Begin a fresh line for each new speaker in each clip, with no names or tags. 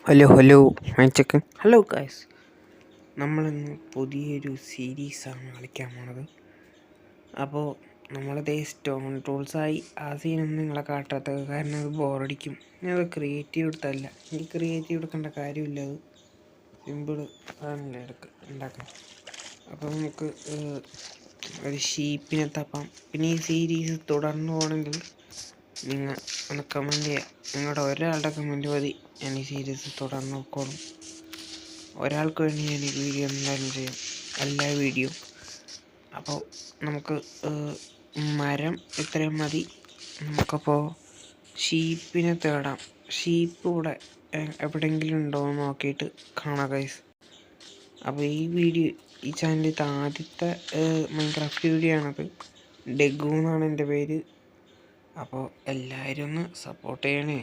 Hello മൈച്ചക്ക്. Hello guys, നമ്മളിന്ന് പുതിയൊരു സീരീസാണ് കളിക്കാൻ പോണത്. അപ്പോൾ നമ്മളതേ സ്റ്റോൺ ടൂൾസായി ആ സീനൊന്നും നിങ്ങളെ കാട്ടാത്തത് കാരണം അത് ബോറടിക്കും. ഞാനത് ക്രിയേറ്റീവ് എടുത്തല്ല, എനിക്ക് ക്രിയേറ്റീവ് എടുക്കേണ്ട കാര്യമില്ല, അത് സിമ്പിൾ ആണല്ലേ ഉണ്ടാക്കാൻ. അപ്പോൾ നമുക്ക് ഒരു ഷീപ്പിനെ തപ്പാം. പിന്നെ ഈ സീരീസ് തുടർന്നു പോകണമെങ്കിൽ നിങ്ങൾ ഒന്ന് കമൻറ്റ് ചെയ്യുക. നിങ്ങളുടെ ഒരാളുടെ കമൻറ്റ് മതി ഞാൻ ഈ സീരീസ് തുടർന്ന് നോക്കോളും. ഒരാൾക്ക് വേണ്ടി ഞാൻ ഈ വീഡിയോ എന്തായാലും ചെയ്യും, എല്ലാ വീഡിയോ. അപ്പോൾ നമുക്ക് മരം ഇത്രയും മതി. നമുക്കപ്പോൾ ഷീപ്പിനെ തേടാം. ഷീപ്പ് ഇവിടെ എവിടെയെങ്കിലും ഉണ്ടോ എന്ന് നോക്കിയിട്ട് കാണാം ഗൈസ്. അപ്പോൾ ഈ ചാനലിലത്തെ ആദ്യത്തെ മൈൻക്രാഫ്റ്റ് വീഡിയോ ആണത്. ഡെഗു എന്നാണ് എൻ്റെ പേര്. അപ്പോൾ എല്ലാവരും ഒന്ന് സപ്പോർട്ട് ചെയ്യണേ.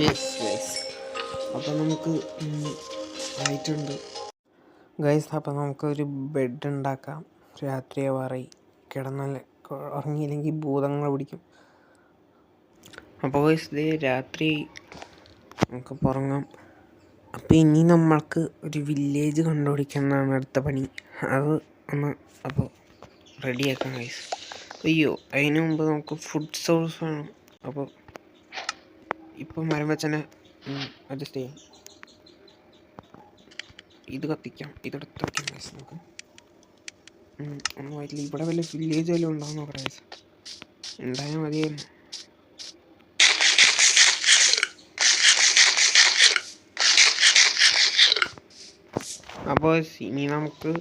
യെസ് ഗൈസ്, അപ്പോൾ നമുക്ക് ആയിട്ടുണ്ട് ഗൈസ്. അപ്പോൾ നമുക്കൊരു ബെഡ് ഉണ്ടാക്കാം. രാത്രിയാവാറായി, കിടന്നാൽ ഉറങ്ങിയില്ലെങ്കിൽ ഭൂതങ്ങൾ പിടിക്കും. അപ്പോൾ ഗൈസ് ഇതേ രാത്രി നമുക്ക് ഉറങ്ങാം. അപ്പോൾ ഇനി നമ്മൾക്ക് ഒരു വില്ലേജ് കണ്ടുപിടിക്കുന്നതാണ് അടുത്ത പണി. അത് ഒന്ന് അപ്പോൾ റെഡിയാക്കാം ഗൈസ്. അയ്യോ, അതിന് മുമ്പ് നമുക്ക് ഫുഡ് സോഴ്സ് വേണം. അപ്പോൾ ഇപ്പം മരം വെച്ചനെ അഡ്ജസ്റ്റ് ചെയ്യാം. ഇത് കത്തിക്കാം, ഇതെടുത്ത് വയ്ക്കാം ഗൈസ്. നമുക്ക് ഒന്നും ആയിട്ടില്ല. ഇവിടെ വല്ല വില്ലേജ് വല്ലതും ഉണ്ടാവും നോക്കട്ടെ ഗൈസ്. ഉണ്ടായാൽ മതിയായിരുന്നു. അപ്പോൾ ഇനി നമുക്ക്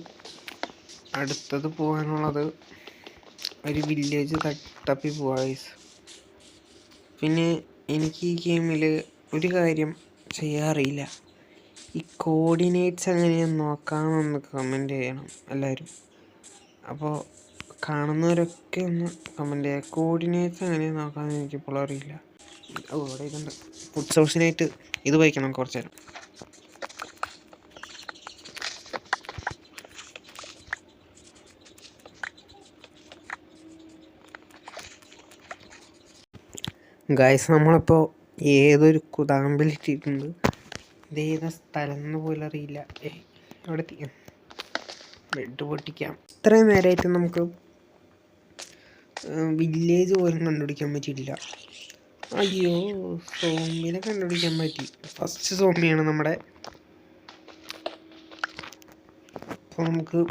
അടുത്തത് പോകാനുള്ളത് ഒരു വില്ലേജ് തപ്പി പോവാം ഗൈസ്. പിന്നെ എനിക്ക് ഈ ഗെയിമിൽ ഒരു കാര്യം ചെയ്യാറില്ല. ഈ കോർഡിനേറ്റ്സ് എങ്ങനെയാണെന്ന് നോക്കാമെന്ന് കമൻറ്റ് ചെയ്യണം എല്ലാവരും. അപ്പോൾ കാണുന്നവരൊക്കെ ഒന്ന് കമൻറ്റ് ചെയ്യുക. കോർഡിനേറ്റ്സ് എങ്ങനെയാണെന്ന് നോക്കാമെന്ന് എനിക്കിപ്പോൾ അറിയില്ല. ഇവിടെ ഇതുണ്ട്. ഫുഡ് സോഴ്സിനായിട്ട് ഇത് വയ്ക്കണം കുറച്ച് നേരം. ഗായ്സ്, നമ്മളിപ്പോൾ ഏതൊരു കുതാമ്പിലിട്ടിട്ടുണ്ട്. ഇതേതാ സ്ഥലം എന്ന് പോലും അറിയില്ല. അവിടെ എത്തിക്കാം, ബെഡ് പൊട്ടിക്കാം. ഇത്രയും നേരമായിട്ട് നമുക്ക് വില്ലേജ് പോലും കണ്ടുപിടിക്കാൻ പറ്റിയിട്ടില്ല. അയ്യോ, സോംബിനെ കണ്ടുപിടിക്കാൻ പറ്റി. ഫസ്റ്റ് സോംബിയാണ് നമ്മുടെ. അപ്പോൾ നമുക്ക്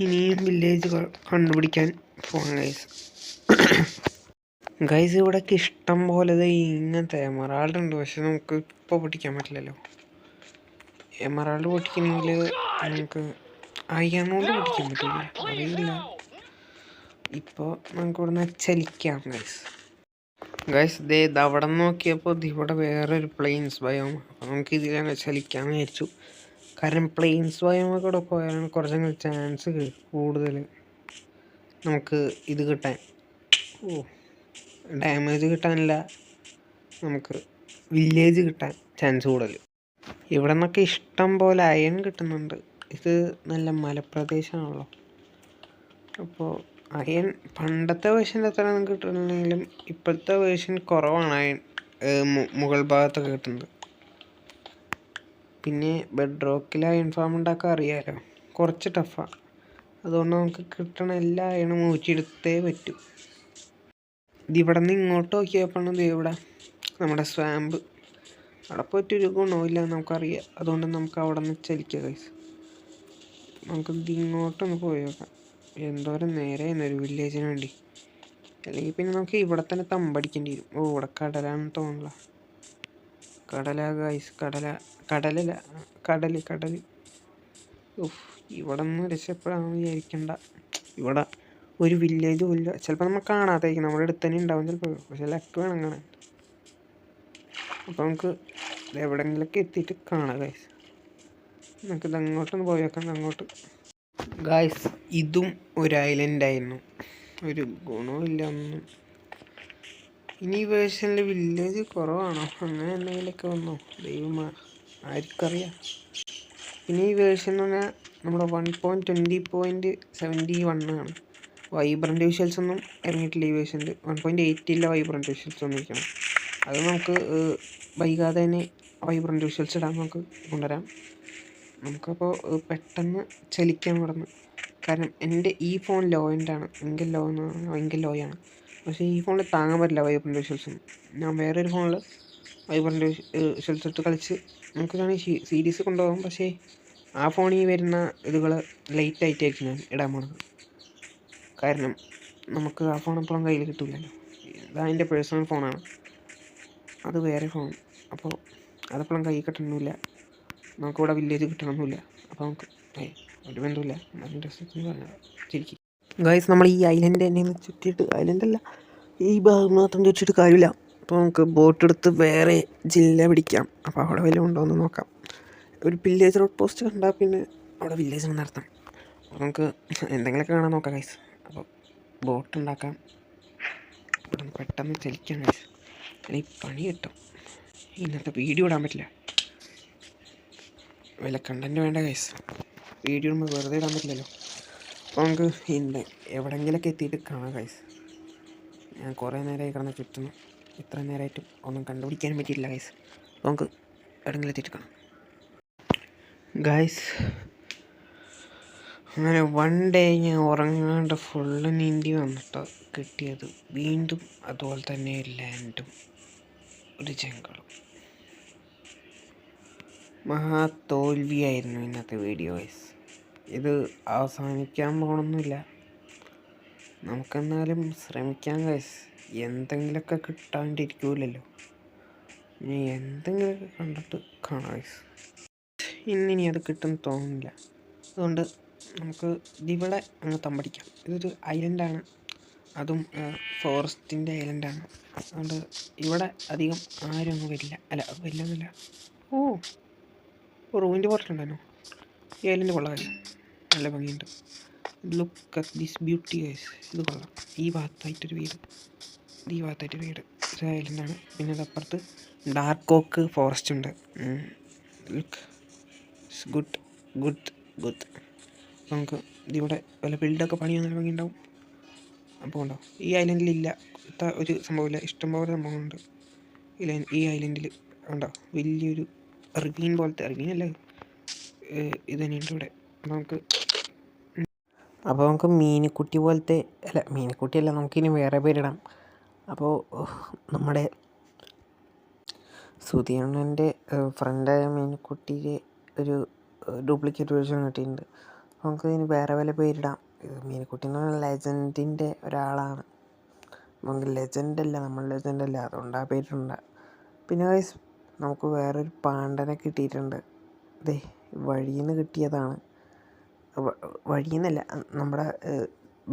ഇനിയും വില്ലേജ് കണ്ടുപിടിക്കാൻ പോകാം ഗൈസ്. ഗൈസ്, ഇവിടേക്ക് ഇഷ്ടം പോലെ ഇങ്ങനത്തെ എമറാൾഡ് ഉണ്ട്. പക്ഷെ നമുക്ക് ഇപ്പോൾ പൊട്ടിക്കാൻ പറ്റില്ലല്ലോ. എമറാൾഡ് പൊട്ടിക്കണമെങ്കിൽ നമുക്ക് അയണോണ്ട് പൊട്ടിക്കാൻ പറ്റില്ല, അറിയില്ല. ഇപ്പോൾ നമുക്ക് ഇവിടെ നിന്ന് ചലിക്കാം ഗൈസ്. ഇത് അവിടെ നോക്കിയപ്പോൾ ഇവിടെ വേറൊരു പ്ലെയിൻസ് ബയോം. അപ്പോൾ നമുക്ക് ഇതിലങ്ങ് ചലിക്കാമെന്ന് വിചാരിച്ചു. കാരണം പ്ലെയിൻസ് ബയോമൊക്കെ കൂടെ പോയാലാണ് കുറച്ചങ്ങ് ചാൻസ് കൂടുതൽ നമുക്ക് ഇത് കിട്ടാൻ. ഡാമേജ് കിട്ടാനില്ല, നമുക്ക് വില്ലേജ് കിട്ടാൻ ചാൻസ് കൂടുതൽ. ഇവിടെ നിന്നൊക്കെ ഇഷ്ടം പോലെ അയൺ കിട്ടുന്നുണ്ട്. ഇത് നല്ല മലപ്രദേശമാണല്ലോ. അപ്പോൾ അയൺ പണ്ടത്തെ വേർഷൻ്റെ അത്ര ഒന്നും കിട്ടുന്നില്ലെങ്കിലും ഇപ്പോഴത്തെ വേർഷൻ കുറവാണ് അയൺ മുകൾ ഭാഗത്തൊക്കെ കിട്ടുന്നത്. പിന്നെ ബെഡ് റോക്കിൽ അയൺ ഫാം ഉണ്ടാക്കാൻ അറിയാമല്ലോ, കുറച്ച് ടഫാണ്. അതുകൊണ്ട് നമുക്ക് കിട്ടണ എല്ലാ അയണും ഊറ്റിയെടുത്തേ പറ്റൂ. ഇതിവിടെ നിന്ന് ഇങ്ങോട്ട് നോക്കിയപ്പോഴാണ് ഇവിടെ നമ്മുടെ സ്വാമ്പ്. അവിടെ പോയിട്ടൊരു ഗുണമില്ല നമുക്കറിയാം. അതുകൊണ്ട് നമുക്ക് അവിടെ നിന്ന് ചലിക്കാം ഗൈസ്. നമുക്ക് ഇങ്ങോട്ടൊന്ന് പോയി നോക്കാം. എന്തോരം നേരെ ഒരു വില്ലേജിന് വേണ്ടി. അല്ലെങ്കിൽ പിന്നെ നമുക്ക് ഇവിടെ തന്നെ തമ്പടിക്കേണ്ടി വരും. ഇവിടെ കടലാണെന്ന് തോന്നില്ല. കടല ഗൈസ്, കടലല്ല കടൽ. ഇവിടെ നിന്ന് രക്ഷപ്പെടാമെന്ന് വിചാരിക്കണ്ട. ഇവിടെ ഒരു വില്ലേജും ഇല്ല. ചിലപ്പോൾ നമ്മൾ കാണാതായിരിക്കും, നമ്മുടെ അടുത്ത് തന്നെ ഉണ്ടാവും ചിലപ്പോൾ. പക്ഷെ ലക്ക് വേണം കാണാൻ. അപ്പോൾ നമുക്ക് എവിടെയെങ്കിലൊക്കെ എത്തിയിട്ട് കാണാം ഗൈസ്. നമുക്ക് അങ്ങോട്ടൊന്ന് പോയി വെക്കാം. അങ്ങോട്ട് ഗൈസ്, ഇതും ഒരു ഐലൻഡായിരുന്നു. ഒരു ഗുണവുമില്ല ഒന്നും. ഇനി ഈ വേർഷനിൽ വില്ലേജ് കുറവാണോ, അങ്ങനെ എന്തെങ്കിലുമൊക്കെ വന്നോ ദൈവമാ, ആർക്കറിയാം. പിന്നെ ഈ വേർഷൻ എന്ന് പറഞ്ഞാൽ നമ്മുടെ 1.20.71 ആണ്. വൈബ്രൻ്റ് വിഷ്വൽസ് ഒന്നും ഇറങ്ങിയിട്ടില്ല ഈ വേർഷനിൽ. 1.8 വൈബ്രൻ്റ് വിഷ്വൽസ് ഒന്നിരിക്കണം. അത് നമുക്ക് വൈകാതെ തന്നെ വൈബ്രൻ്റ് വിഷ്വൽസ് ഇടാൻ നമുക്ക് കൊണ്ടുവരാം. നമുക്കപ്പോൾ പെട്ടെന്ന് ചലിക്കാൻ തുടങ്ങും. കാരണം എൻ്റെ ഈ ഫോൺ ലോ എൻഡാണ്, ഭയങ്കര ലോയാണ്. പക്ഷേ ഈ ഫോണിൽ താങ്ങാൻ പറ്റില്ല വൈബ്രൻ്റ് വിഷ്വൽസൊന്നും. ഞാൻ വേറൊരു ഫോണിൽ വൈബ്രൻ്റ് വിഷ്വൽസ് ഇട്ട് കളിച്ച് നമുക്ക് വേണമെങ്കിൽ സീരീസ് കൊണ്ടുപോകാം. പക്ഷേ ആ ഫോണിൽ വരുന്ന ഇതുകൾ ലൈറ്റായിട്ടായിരിക്കും ഞാൻ ഇടാൻ പോണത്. കാരണം നമുക്ക് ആ ഫോൺ എപ്പോഴും കയ്യിൽ കിട്ടില്ലല്ലോ. ഇതെൻ്റെ പേഴ്സണൽ ഫോണാണ്, അത് വേറെ ഫോൺ. അപ്പോൾ അതെപ്പോഴും കയ്യിൽ കിട്ടണമെന്നില്ല, നമുക്കിവിടെ വില്ലേജ് കിട്ടണമെന്നില്ല. അപ്പോൾ നമുക്ക് ഒരു ബന്ധമില്ല. ശരിക്കും ഗൈസ്, നമ്മൾ ഈ ഐലൻഡ് തന്നെ ചുറ്റിയിട്ട്, ഐലൻഡല്ല ഈ ഭാഗം മാത്രം ചുറ്റിയിട്ട് കാര്യമില്ല. അപ്പോൾ നമുക്ക് ബോട്ട് എടുത്ത് വേറെ ജില്ല പിടിക്കാം. അപ്പോൾ അവിടെ വല്ലതും ഉണ്ടോ എന്ന് നോക്കാം. ഒരു വില്ലേജ് ഔട്ട് പോസ്റ്റ് കണ്ടാൽ പിന്നെ അവിടെ വില്ലേജ് നടത്താം. അപ്പോൾ നമുക്ക് എന്തെങ്കിലുമൊക്കെ കാണാൻ നോക്കാം ഗൈസ്. അപ്പോൾ ബോട്ട് ഉണ്ടാക്കാം. ഇവിടെ പെട്ടെന്ന് ചലിക്കാം ഗൈസ്, അല്ലെങ്കിൽ പണി കിട്ടും. ഇന്നത്തെ വീഡിയോ ഇടാൻ പറ്റില്ല, വല്ല കണ്ടൻറ്റ് വേണ്ട ഗൈസ്. വീഡിയോ ഇടുമ്പോൾ വെറുതെ ഇടാൻ പറ്റില്ലല്ലോ. അപ്പോൾ നമുക്ക് എവിടെയെങ്കിലൊക്കെ എത്തിയിട്ട് കാണാം ഗൈസ്. ഞാൻ കുറേ നേരമായി കിടന്ന് ചുറ്റുന്നു, ഇത്ര നേരമായിട്ടും ഒന്നും കണ്ടുപിടിക്കാനും പറ്റിയില്ല ഗൈസ്. അപ്പോൾ നമുക്ക് എവിടെയെങ്കിലും എത്തിയിട്ട് കാണാം ഗൈസ്. അങ്ങനെ 1 ഡേ ഞാൻ ഉറങ്ങാണ്ട് ഫുള്ള് നീന്തി വന്നിട്ട് കിട്ടിയത് വീണ്ടും അതുപോലെ തന്നെ ലാൻഡും ഒരു ജംഗിളും. മഹാ തോൽവിയായിരുന്നു ഇന്നത്തെ വീഡിയോ ഗൈസ്. ഇത് അവസാനിക്കാൻ പോകണമെന്നില്ല, നമുക്കെന്നാലും ശ്രമിക്കാം ഗൈസ്. എന്തെങ്കിലുമൊക്കെ കിട്ടാണ്ടിരിക്കൂലല്ലോ, ഇനി എന്തെങ്കിലുമൊക്കെ കണ്ടിട്ട് കാണാം ഗൈസ്. ഇന്നിനി അത് കിട്ടുമെന്ന് തോന്നുന്നില്ല. അതുകൊണ്ട് നമുക്ക് ഇവിടെ അങ്ങ് തമ്പടിക്കാം. ഇതൊരു ഐലൻഡാണ്, അതും ഫോറസ്റ്റിൻ്റെ ഐലൻഡാണ്. അതുകൊണ്ട് ഇവിടെ അധികം ആരും അങ്ങ് വരില്ല. വരില്ലെന്നില്ല. റൂമിൻ്റെ പുറത്തുണ്ടായിരുന്നു. ഈ ഐലൻഡ് കൊള്ളാം ഗൈസ്, നല്ല ഭംഗിയുണ്ട്. Look at this beauty guys. ഇത് കൊള്ളാം. ഈ ഭാഗത്തായിട്ടൊരു വീട്, ഒരു ഐലൻഡാണ്. പിന്നെ അതപ്പുറത്ത് ഡാർക്ക് ഓക്ക് ഫോറസ്റ്റ് ഉണ്ട്. Look good. നമുക്ക് ഇതിവിടെ വല്ല ബിൽഡൊക്കെ പണിയാൻ നല്ല ഭംഗിയുണ്ടാവും. അപ്പോൾ ഉണ്ടോ, ഈ ഐലൻഡിലില്ല ഒരു സംഭവമില്ല, ഇഷ്ടംപോലെ സംഭവങ്ങളുണ്ട് ഈ ഐലൻഡിൽ. ഉണ്ടോ, വലിയൊരു റിവീൻ പോലത്തെ, റിവീനല്ല ഇത് തന്നെയുണ്ട് ഇവിടെ. അപ്പോൾ നമുക്ക് മീനുക്കുട്ടി പോലത്തെ, മീനുക്കുട്ടിയല്ല, നമുക്കിനി വേറെ പേരിടാം. അപ്പോൾ നമ്മുടെ സുധിയണ്ണൻ്റെ ഫ്രണ്ടായ മീനുക്കുട്ടിയുടെ ഒരു ഡ്യൂപ്ലിക്കേറ്റ് വേർഷൻ കിട്ടിയിട്ടുണ്ട്. നമുക്ക് ഇനി വേറെ വല്ല പേരിടാം. മീനുക്കുട്ടി എന്ന് പറഞ്ഞാൽ ലെജൻഡിൻ്റെ ഒരാളാണ്. നമുക്ക് ലെജൻഡല്ല, അതുകൊണ്ട് ആ പേരിടണ്ട. പിന്നെ ഗൈസ്, നമുക്ക് വേറൊരു പാണ്ടനെ കിട്ടിയിട്ടുണ്ട്. വഴിയിൽ നിന്ന് കിട്ടിയതാണ്. വഴിയെന്നല്ല, നമ്മുടെ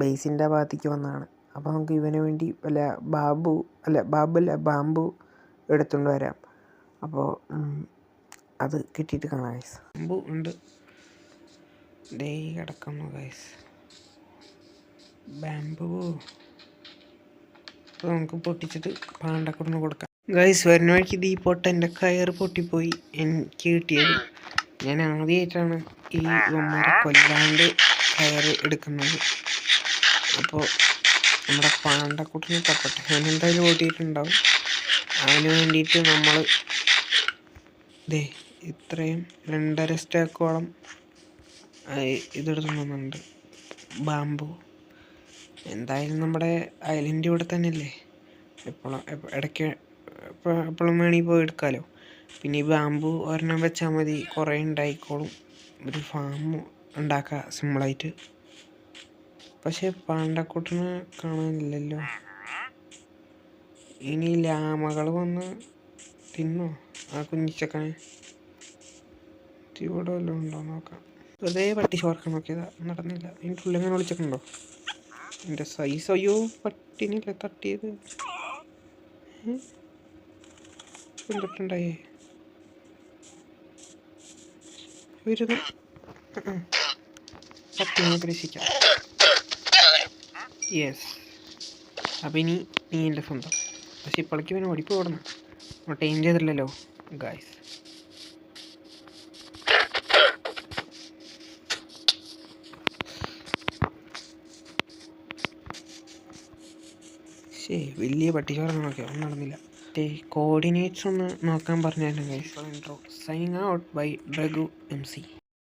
ബേസിൻ്റെ ഭാഗത്തേക്ക് വന്നതാണ്. അപ്പോൾ നമുക്ക് ഇവന് വേണ്ടി വല്ല ബാമ്പു എടുത്തുകൊണ്ട് വരാം. അപ്പോൾ അത് കിട്ടിയിട്ട് കാണാം ഗൈസ്. ബാമ്പു ഉണ്ട്, കിടക്കുന്നു ഗൈസ്, ബാമ്പു. അപ്പോൾ നമുക്ക് പൊട്ടിച്ചിട്ട് പാണ്ടക്കൂടിന് കൊടുക്കാം ഗൈസ്. വരുന്ന വഴിക്ക് ഈ എൻ്റെ കയറ് പൊട്ടിപ്പോയി എനിക്ക് കിട്ടിയത്. ഞാൻ ആദ്യമായിട്ടാണ് ഈ ഇവന്മാരെ കൊല്ലാണ്ട് കയറ് എടുക്കുന്നത്. അപ്പോൾ നമ്മുടെ പാണ്ടക്കുട്ടിനെ തപ്പട്ടെ, അവനെന്തായാലും ഓടിയിട്ടുണ്ടാവും. അവന് വേണ്ടിയിട്ട് നമ്മൾ ഇത്രയും 2.5 സ്റ്റാക്കോളം ഇതെടുത്തുന്നുണ്ട് ബാമ്പു. എന്തായാലും നമ്മുടെ ഐലൻഡ് ഇവിടെ തന്നെയല്ലേ, എപ്പോഴും വേണമെങ്കിൽ പോയി എടുക്കാമല്ലോ. പിന്നെ ഈ ബാമ്പു ഒരെണ്ണം വെച്ചാൽ മതി, കുറേ ഉണ്ടായിക്കോളും. ഒരു ഫാം ഉണ്ടാക്കാം സിമ്പിളായിട്ട്. പക്ഷേ പാണ്ടക്കുട്ടിനെ കാണാനില്ലല്ലോ. ഇനി ലാമകൾ വന്ന് തിന്നോ ആ കുഞ്ഞിച്ചക്കനെ? ഇവിടെ വല്ലതും ഉണ്ടോ നോക്കാം. വെറുതെ പട്ടി ചോർക്കാൻ നോക്കിയതാ, നടന്നില്ല. അതിൻ്റെ ഉള്ളിങ്ങനെ വിളിച്ചിട്ടുണ്ടോ? എൻ്റെ സൈസ്, അയ്യോ പട്ടിനില്ല തട്ടിയത്. എന്തിട്ടുണ്ടായേ വരുന്നു. പട്ടിനെ പ്രതീക്ഷിക്കാം. യെസ്, അപ്പം ഇനി നീ എൻ്റെ സ്വന്തം. പക്ഷെ ഇപ്പോഴേക്ക് പിന്നെ ഓടിപ്പ് ഓടണം, ടൈം ചെയ്തില്ലല്ലോ ഗായ്സ്. വലിയ പട്ടിച്ചോറൊക്കെ ഒന്നും നടന്നില്ല. കോർഡിനേറ്റ്സ് ഒന്ന് നോക്കാൻ പറഞ്ഞായിരുന്നു guys. Intro signing out by ഡ്രഗു MC.